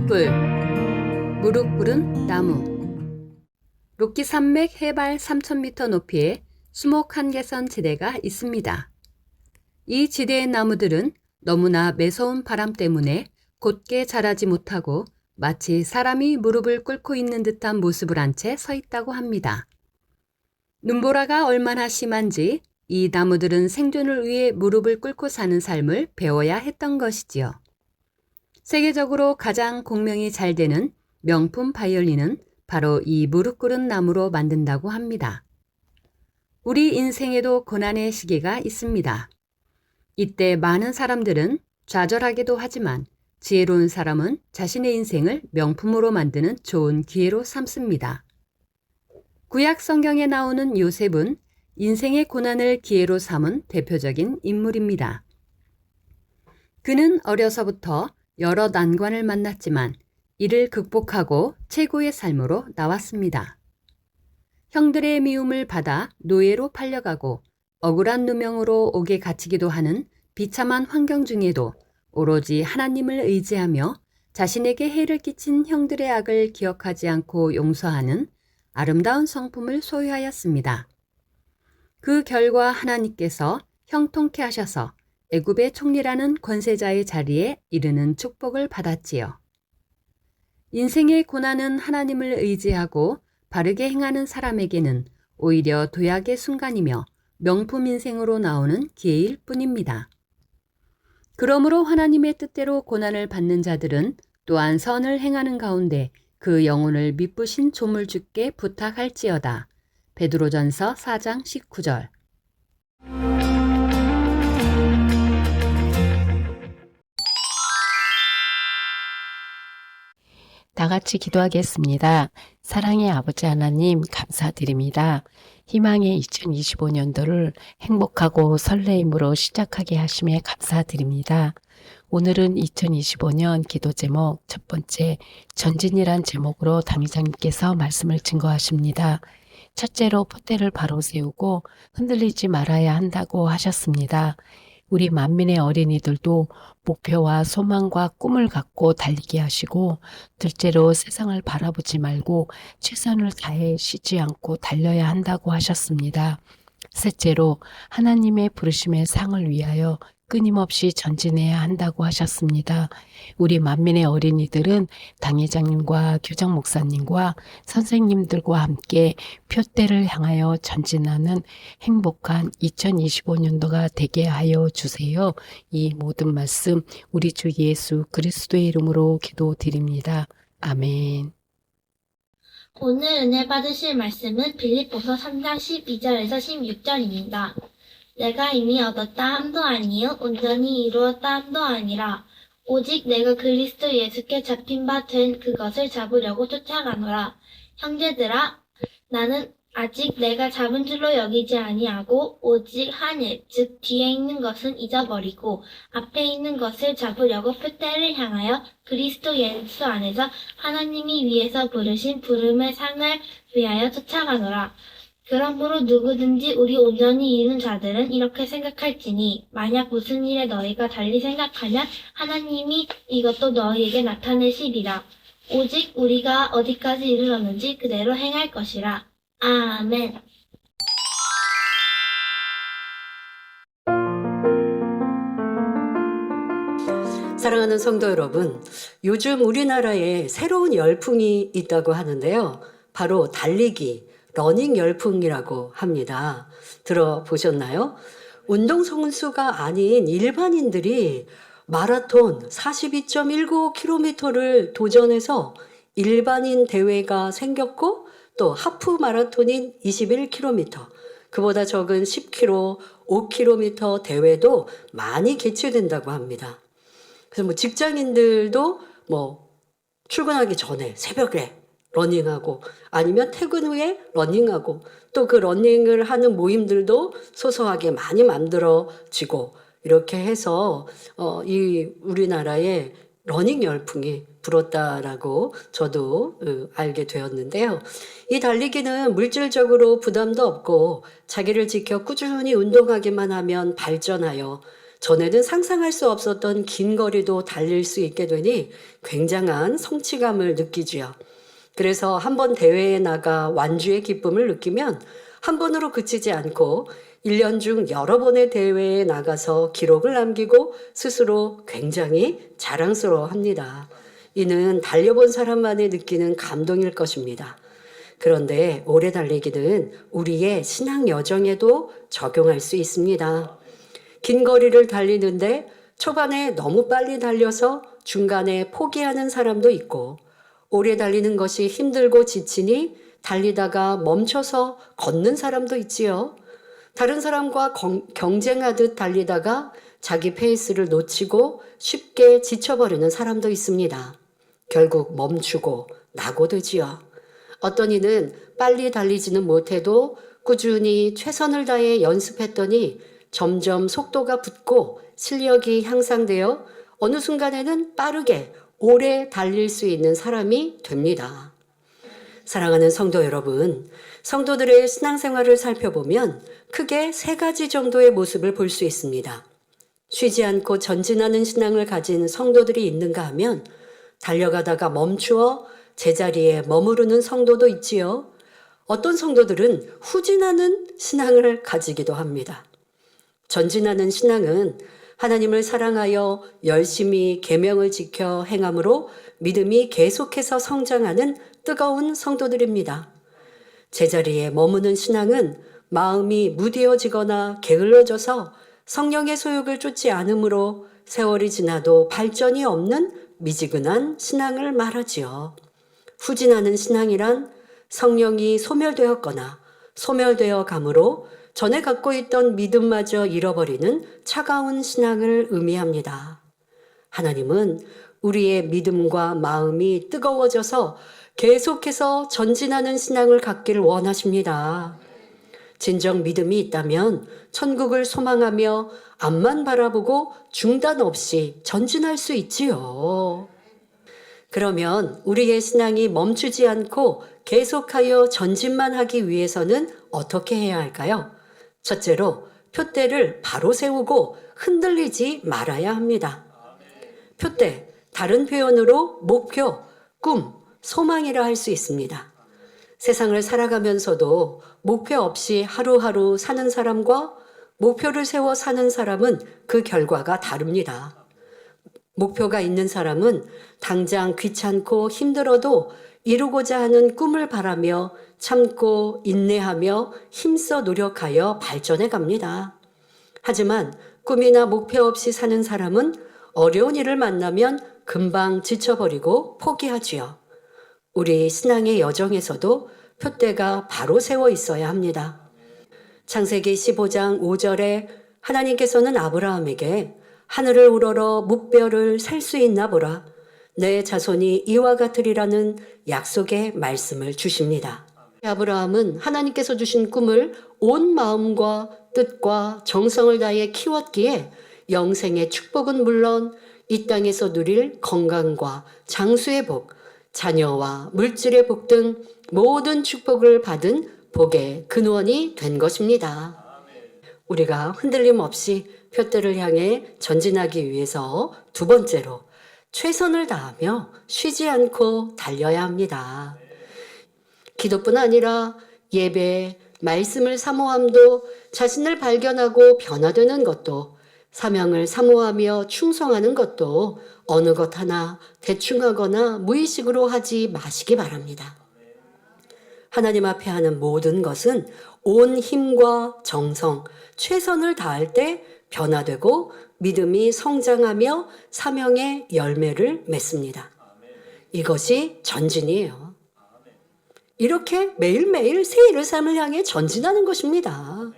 숯불, 무릎 꿇은 나무. 로키 산맥 해발 3,000m 높이에 수목 한계선 지대가 있습니다. 이 지대의 나무들은 너무나 매서운 바람 때문에 곧게 자라지 못하고 마치 사람이 무릎을 꿇고 있는 듯한 모습을 한 채 서 있다고 합니다. 눈보라가 얼마나 심한지 이 나무들은 생존을 위해 무릎을 꿇고 사는 삶을 배워야 했던 것이지요. 세계적으로 가장 공명이 잘 되는 명품 바이올린은 바로 이 무릎 꿇은 나무로 만든다고 합니다. 우리 인생에도 고난의 시기가 있습니다. 이때 많은 사람들은 좌절하기도 하지만 지혜로운 사람은 자신의 인생을 명품으로 만드는 좋은 기회로 삼습니다. 구약 성경에 나오는 요셉은 인생의 고난을 기회로 삼은 대표적인 인물입니다. 그는 어려서부터 여러 난관을 만났지만 이를 극복하고 최고의 삶으로 나왔습니다. 형들의 미움을 받아 노예로 팔려가고 억울한 누명으로 옥에 갇히기도 하는 비참한 환경 중에도 오로지 하나님을 의지하며 자신에게 해를 끼친 형들의 악을 기억하지 않고 용서하는 아름다운 성품을 소유하였습니다. 그 결과 하나님께서 형통케 하셔서 애굽의 총리라는 권세자의 자리에 이르는 축복을 받았지요. 인생의 고난은 하나님을 의지하고 바르게 행하는 사람에게는 오히려 도약의 순간이며 명품 인생으로 나오는 기회일 뿐입니다. 그러므로 하나님의 뜻대로 고난을 받는 자들은 또한 선을 행하는 가운데 그 영혼을 미쁘신 조물주께 부탁할지어다. 베드로전서 4장 19절. 다 같이 기도하겠습니다. 사랑의 아버지 하나님 감사드립니다. 희망의 2025년도를 행복하고 설레임으로 시작하게 하심에 감사드립니다. 오늘은 2025년 기도 제목 첫 번째 전진이란 제목으로 당회장님께서 말씀을 증거하십니다. 첫째로 푯대를 바로 세우고 흔들리지 말아야 한다고 하셨습니다. 우리 만민의 어린이들도 목표와 소망과 꿈을 갖고 달리게 하시고 둘째로 세상을 바라보지 말고 최선을 다해 쉬지 않고 달려야 한다고 하셨습니다. 셋째로 하나님의 부르심의 상을 위하여 끊임없이 전진해야 한다고 하셨습니다. 우리 만민의 어린이들은 당회장님과 교장 목사님과 선생님들과 함께 표대를 향하여 전진하는 행복한 2025년도가 되게 하여 주세요. 이 모든 말씀 우리 주 예수 그리스도의 이름으로 기도드립니다. 아멘. 오늘 은혜 받으실 말씀은 빌립보서 3장 12절에서 16절입니다. 내가 이미 얻었다 함도 아니요 온전히 이루었다 함도 아니라 오직 내가 그리스도 예수께 잡힌 바 된 그것을 잡으려고 쫓아가노라. 형제들아 나는 아직 내가 잡은 줄로 여기지 아니하고 오직 한 일, 즉 뒤에 있는 것은 잊어버리고 앞에 있는 것을 잡으려고 표대를 향하여 그리스도 예수 안에서 하나님이 위에서 부르신 부름의 상을 위하여 쫓아가노라. 그러므로 누구든지 우리 온전히 이룬 자들은 이렇게 생각할지니 만약 무슨 일에 너희가 달리 생각하면 하나님이 이것도 너희에게 나타내시리라. 오직 우리가 어디까지 이르렀는지 그대로 행할 것이라. 아멘. 사랑하는 성도 여러분, 요즘 우리나라에 새로운 열풍이 있다고 하는데요. 바로 달리기, 러닝 열풍이라고 합니다. 들어보셨나요? 운동선수가 아닌 일반인들이 마라톤 42.19km를 도전해서 일반인 대회가 생겼고 또 하프 마라톤인 21km, 그보다 적은 10km, 5km 대회도 많이 개최된다고 합니다. 그래서 직장인들도 출근하기 전에 새벽에 러닝하고 아니면 퇴근 후에 러닝하고 또 그 러닝을 하는 모임들도 소소하게 많이 만들어지고 이렇게 해서 이 우리나라에 러닝 열풍이 불었다라고 저도 알게 되었는데요. 이 달리기는 물질적으로 부담도 없고 자기를 지켜 꾸준히 운동하기만 하면 발전하여 전에는 상상할 수 없었던 긴 거리도 달릴 수 있게 되니 굉장한 성취감을 느끼지요. 그래서 한 번 대회에 나가 완주의 기쁨을 느끼면 한 번으로 그치지 않고 1년 중 여러 번의 대회에 나가서 기록을 남기고 스스로 굉장히 자랑스러워 합니다. 이는 달려본 사람만이 느끼는 감동일 것입니다. 그런데 오래 달리기는 우리의 신앙 여정에도 적용할 수 있습니다. 긴 거리를 달리는데 초반에 너무 빨리 달려서 중간에 포기하는 사람도 있고, 오래 달리는 것이 힘들고 지치니 달리다가 멈춰서 걷는 사람도 있지요. 다른 사람과 경쟁하듯 달리다가 자기 페이스를 놓치고 쉽게 지쳐버리는 사람도 있습니다. 결국 멈추고 낙오되지요. 어떤 이는 빨리 달리지는 못해도 꾸준히 최선을 다해 연습했더니 점점 속도가 붙고 실력이 향상되어 어느 순간에는 빠르게 오래 달릴 수 있는 사람이 됩니다. 사랑하는 성도 여러분, 성도들의 신앙생활을 살펴보면 크게 3가지 정도의 모습을 볼 수 있습니다. 쉬지 않고 전진하는 신앙을 가진 성도들이 있는가 하면 달려가다가 멈추어 제자리에 머무르는 성도도 있지요. 어떤 성도들은 후진하는 신앙을 가지기도 합니다. 전진하는 신앙은 하나님을 사랑하여 열심히 계명을 지켜 행함으로 믿음이 계속해서 성장하는 뜨거운 성도들입니다. 제자리에 머무는 신앙은 마음이 무뎌지거나 게을러져서 성령의 소욕을 쫓지 않으므로 세월이 지나도 발전이 없는 미지근한 신앙을 말하지요. 후진하는 신앙이란 성령이 소멸되었거나 소멸되어 감으로 전에 갖고 있던 믿음마저 잃어버리는 차가운 신앙을 의미합니다. 하나님은 우리의 믿음과 마음이 뜨거워져서 계속해서 전진하는 신앙을 갖기를 원하십니다. 진정 믿음이 있다면 천국을 소망하며 앞만 바라보고 중단 없이 전진할 수 있지요. 그러면 우리의 신앙이 멈추지 않고 계속하여 전진만 하기 위해서는 어떻게 해야 할까요? 첫째로 표대를 바로 세우고 흔들리지 말아야 합니다. 표대, 다른 표현으로 목표, 꿈, 소망이라 할 수 있습니다. 세상을 살아가면서도 목표 없이 하루하루 사는 사람과 목표를 세워 사는 사람은 그 결과가 다릅니다. 목표가 있는 사람은 당장 귀찮고 힘들어도 이루고자 하는 꿈을 바라며 참고 인내하며 힘써 노력하여 발전해 갑니다. 하지만 꿈이나 목표 없이 사는 사람은 어려운 일을 만나면 금방 지쳐버리고 포기하지요. 우리 신앙의 여정에서도 표대가 바로 세워 있어야 합니다. 창세기 15장 5절에 하나님께서는 아브라함에게 하늘을 우러러 묵별을 셀 수 있나 보라. 내 자손이 이와 같으리라는 약속의 말씀을 주십니다. 아브라함은 하나님께서 주신 꿈을 온 마음과 뜻과 정성을 다해 키웠기에 영생의 축복은 물론 이 땅에서 누릴 건강과 장수의 복, 자녀와 물질의 복 등 모든 축복을 받은 복의 근원이 된 것입니다. 우리가 흔들림 없이 표대를 향해 전진하기 위해서 두 번째로 최선을 다하며 쉬지 않고 달려야 합니다. 기도뿐 아니라 예배, 말씀을 사모함도 자신을 발견하고 변화되는 것도 사명을 사모하며 충성하는 것도 어느 것 하나 대충 하거나 무의식으로 하지 마시기 바랍니다. 하나님 앞에 하는 모든 것은 온 힘과 정성, 최선을 다할 때 변화되고 믿음이 성장하며 사명의 열매를 맺습니다. 이것이 전진이에요. 이렇게 매일매일 새 일의 삶을 향해 전진하는 것입니다.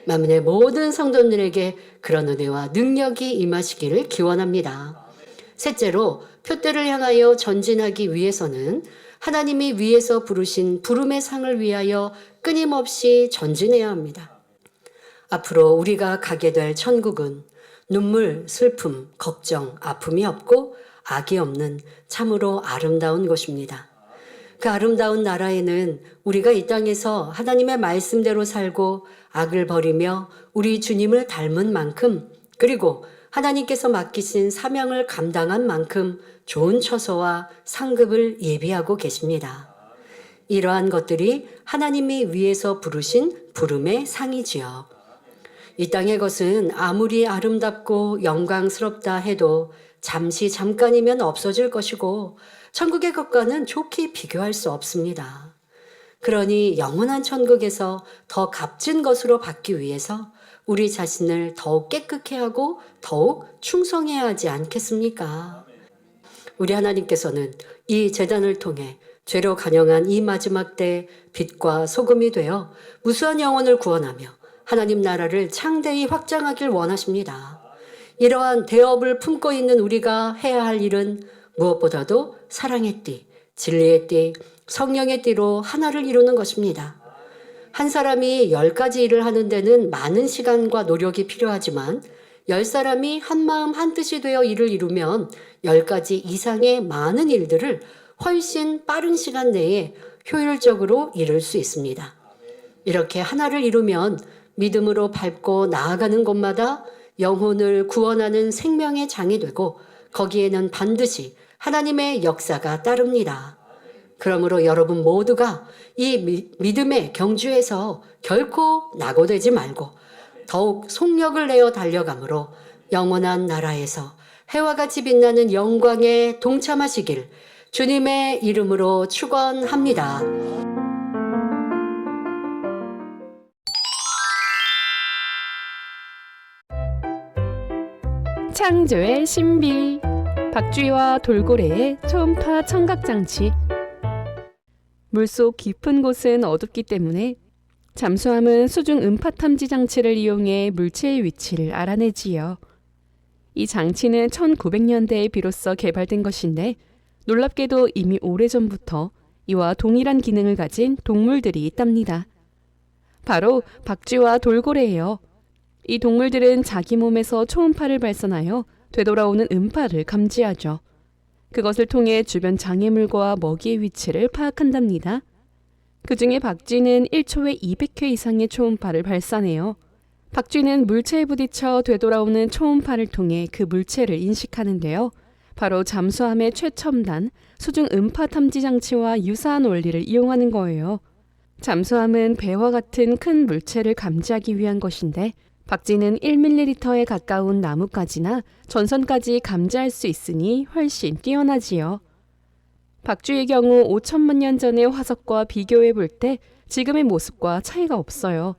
만민의 모든 성도들에게 그런 은혜와 능력이 임하시기를 기원합니다. 셋째로 표대를 향하여 전진하기 위해서는 하나님이 위에서 부르신 부름의 상을 위하여 끊임없이 전진해야 합니다. 앞으로 우리가 가게 될 천국은 눈물, 슬픔, 걱정, 아픔이 없고 악이 없는 참으로 아름다운 곳입니다. 그 아름다운 나라에는 우리가 이 땅에서 하나님의 말씀대로 살고 악을 버리며 우리 주님을 닮은 만큼 그리고 하나님께서 맡기신 사명을 감당한 만큼 좋은 처소와 상급을 예비하고 계십니다. 이러한 것들이 하나님이 위에서 부르신 부름의 상이지요. 이 땅의 것은 아무리 아름답고 영광스럽다 해도 잠깐이면 없어질 것이고 천국의 것과는 좋게 비교할 수 없습니다. 그러니 영원한 천국에서 더 값진 것으로 받기 위해서 우리 자신을 더욱 깨끗게 하고 더욱 충성해야 하지 않겠습니까? 우리 하나님께서는 이 제단을 통해 죄로 간영한 이 마지막 때 빛과 소금이 되어 무수한 영혼을 구원하며 하나님 나라를 창대히 확장하길 원하십니다. 이러한 대업을 품고 있는 우리가 해야 할 일은 무엇보다도 사랑의 띠, 진리의 띠, 성령의 띠로 하나를 이루는 것입니다. 한 사람이 10가지 일을 하는 데는 많은 시간과 노력이 필요하지만 10사람이 한마음 한뜻이 되어 일을 이루면 10가지 이상의 많은 일들을 훨씬 빠른 시간 내에 효율적으로 이룰 수 있습니다. 이렇게 하나를 이루면 믿음으로 밟고 나아가는 곳마다 영혼을 구원하는 생명의 장이 되고 거기에는 반드시 하나님의 역사가 따릅니다. 그러므로 여러분 모두가 이 믿음의 경주에서 결코 낙오되지 말고 더욱 속력을 내어 달려감으로 영원한 나라에서 해와 같이 빛나는 영광에 동참하시길 주님의 이름으로 축원합니다. 창조의 신비, 박쥐와 돌고래의 초음파 청각장치. 물속 깊은 곳은 어둡기 때문에 잠수함은 수중 음파 탐지 장치를 이용해 물체의 위치를 알아내지요. 이 장치는 1900년대에 비로소 개발된 것인데 놀랍게도 이미 오래전부터 이와 동일한 기능을 가진 동물들이 있답니다. 바로 박쥐와 돌고래예요. 이 동물들은 자기 몸에서 초음파를 발산하여 되돌아오는 음파를 감지하죠. 그것을 통해 주변 장애물과 먹이의 위치를 파악한답니다. 그 중에 박쥐는 1초에 200회 이상의 초음파를 발산해요. 박쥐는 물체에 부딪혀 되돌아오는 초음파를 통해 그 물체를 인식하는데요. 바로 잠수함의 최첨단 수중 음파 탐지 장치와 유사한 원리를 이용하는 거예요. 잠수함은 배와 같은 큰 물체를 감지하기 위한 것인데 박쥐는 1ml에 가까운 나뭇가지나 전선까지 감지할 수 있으니 훨씬 뛰어나지요. 박쥐의 경우 5천만 년 전의 화석과 비교해 볼 때 지금의 모습과 차이가 없어요.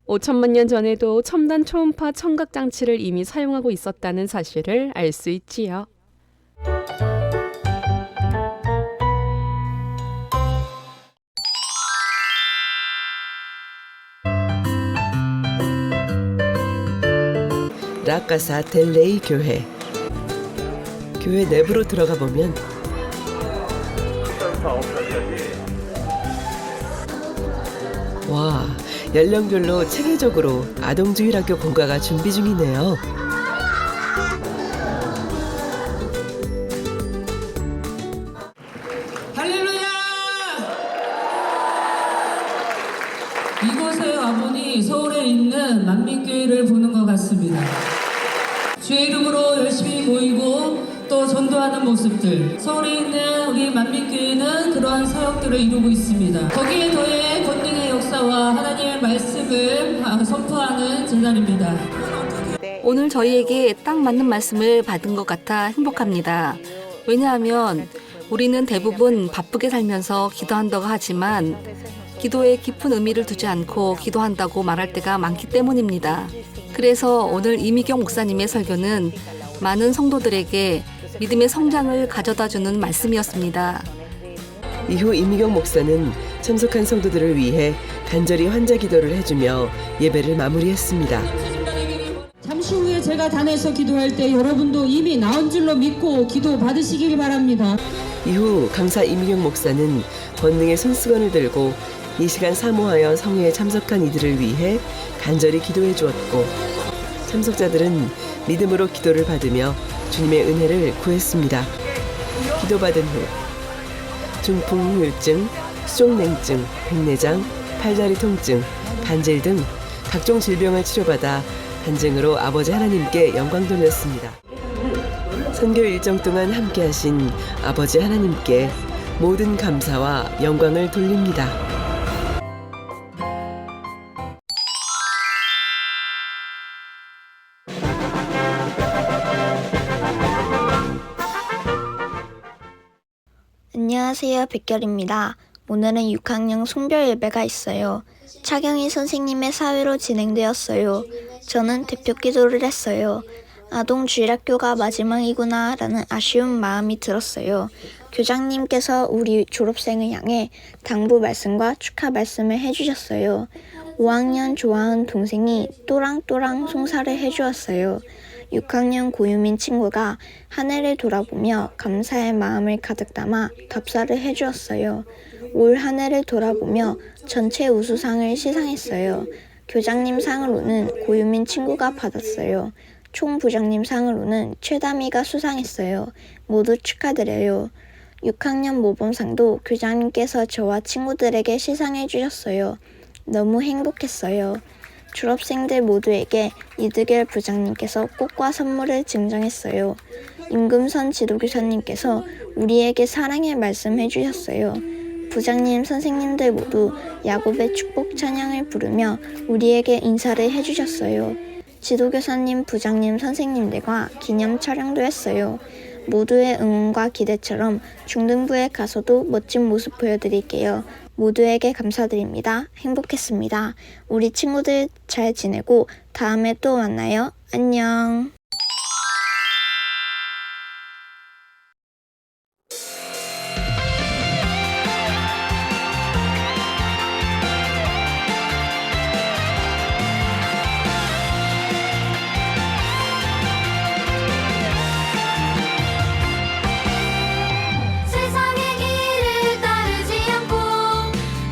5천만 년 전에도 첨단 초음파 청각 장치를 이미 사용하고 있었다는 사실을 알 수 있지요. 라카사 델레이 교회. 교회 내부로 들어가 보면 와, 연령별로 체계적으로 아동주일학교 공과가 준비 중이네요. 할렐루야! 이곳에 와보니 서울에 있는 만민교회를 보는 것 같습니다. 주의 이름으로 열심히 모이고 또 전도하는 모습들, 서울에 있는 우리 만민교회는 그러한 사역들을 이루고 있습니다. 거기에 더해 권능의 역사와 하나님의 말씀을 선포하는 제단입니다. 오늘 저희에게 딱 맞는 말씀을 받은 것 같아 행복합니다. 왜냐하면 우리는 대부분 바쁘게 살면서 기도한다고 하지만 기도에 깊은 의미를 두지 않고 기도한다고 말할 때가 많기 때문입니다. 그래서 오늘 이미경 목사님의 설교는 많은 성도들에게 믿음의 성장을 가져다주는 말씀이었습니다. 이후 이미경 목사는 참석한 성도들을 위해 간절히 환자 기도를 해주며 예배를 마무리했습니다. 잠시 후에 제가 단에서 기도할 때 여러분도 이미 나온 줄로 믿고 기도 받으시길 바랍니다. 이후 강사 이미경 목사는 권능의 손수건을 들고 이 시간 사모하여 성회에 참석한 이들을 위해 간절히 기도해 주었고 참석자들은 믿음으로 기도를 받으며 주님의 은혜를 구했습니다. 기도받은 후 중풍 후유증, 수족냉증, 백내장, 팔다리 통증, 간질 등 각종 질병을 치료받아 간증으로 아버지 하나님께 영광 돌렸습니다. 선교 일정 동안 함께 하신 아버지 하나님께 모든 감사와 영광을 돌립니다. 안녕하세요. 백결입니다. 오늘은 6학년 송별 예배가 있어요. 차경희 선생님의 사회로 진행되었어요. 저는 대표 기도를 했어요. 아동 주일학교가 마지막이구나 라는 아쉬운 마음이 들었어요. 교장님께서 우리 졸업생을 향해 당부 말씀과 축하 말씀을 해주셨어요. 5학년 조아은 동생이 또랑또랑 송사를 해주었어요. 6학년 고유민 친구가 한 해를 돌아보며 감사의 마음을 가득 담아 답사를 해주었어요. 올 한 해를 돌아보며 전체 우수상을 시상했어요. 교장님 상으로는 고유민 친구가 받았어요. 총부장님 상으로는 최다미가 수상했어요. 모두 축하드려요. 6학년 모범상도 교장님께서 저와 친구들에게 시상해 주셨어요. 너무 행복했어요. 졸업생들 모두에게 이두결 부장님께서 꽃과 선물을 증정했어요. 임금선 지도교사님께서 우리에게 사랑의 말씀해 주셨어요. 부장님, 선생님들 모두 야곱의 축복 찬양을 부르며 우리에게 인사를 해주셨어요. 지도교사님, 부장님, 선생님들과 기념 촬영도 했어요. 모두의 응원과 기대처럼 중등부에 가서도 멋진 모습 보여드릴게요. 모두에게 감사드립니다. 행복했습니다. 우리 친구들 잘 지내고 다음에 또 만나요. 안녕. 세상의 길을 따르지 않고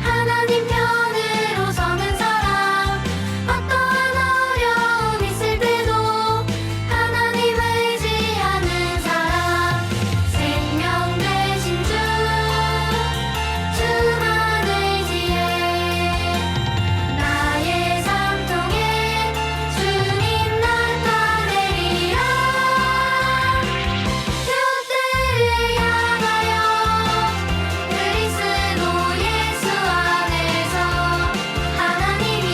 하나님 편으로 서는 사람, 어떠한 어려움 있을 때도 하나님 의지하는 사람, 생명 되신 주만 의지해. 나의 삶통에 주님 나타내리라. 그때를 향하여 그리스도 예수 안에서 하나님이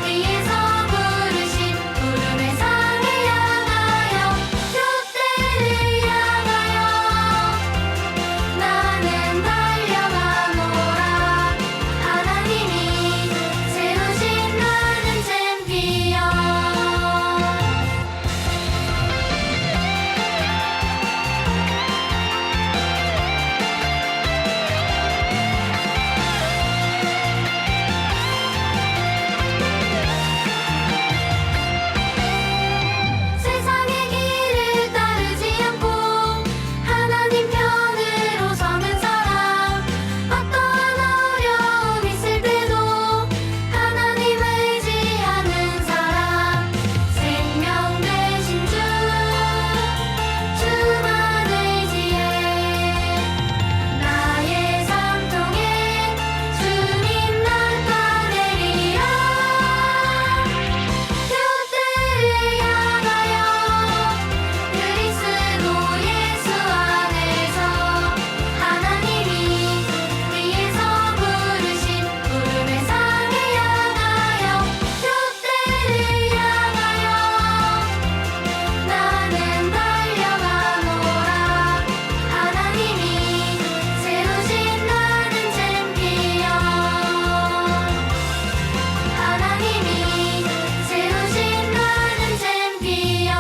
위에서 부르신 부름의 상을 향하여, 그때를 향하여 나는 달려가노라. 하나님이 세우신 나는 챔피언. 세상의 길을 따르지 않고 하나님 편으로 서는 사람, 어떠한 어려움 있을 때도 하나님 의지하는 사람, 생명 되신 주만 의지해. 나의 삶통에 주님 나타내리라. 그때를 향하여 그리스도 예수 안에서 하나님이 위에서 부르신 부름의 상을 향하여, 그때를 향하여 나는 달려가노라. 하나님이 세우신 나는 챔피언. 하나님이 세우신 나는 챔피언.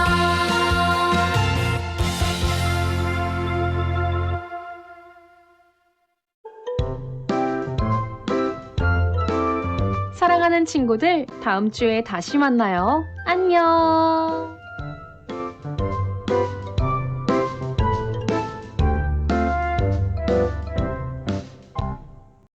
사랑하는 친구들, 다음 주에 다시 만나요. 안녕!